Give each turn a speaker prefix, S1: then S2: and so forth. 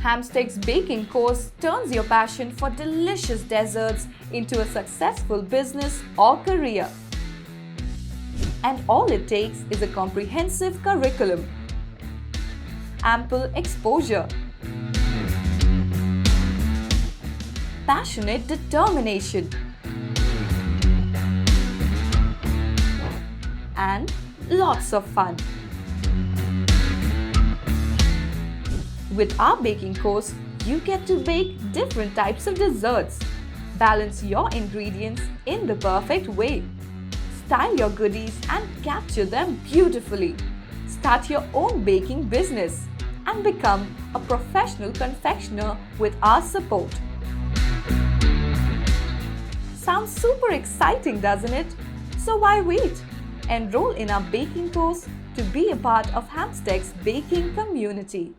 S1: Hamstech's baking course turns your passion for delicious desserts into a successful business or career. And all it takes is a comprehensive curriculum, ample exposure, passionate determination, and lots of fun. With our baking course, you get to bake different types of desserts, balance your ingredients in the perfect way, style your goodies and capture them beautifully, start your own baking business, and become a professional confectioner with our support. Sounds super exciting, doesn't it? So why wait? Enroll in our baking course to be a part of Hamstech's baking community.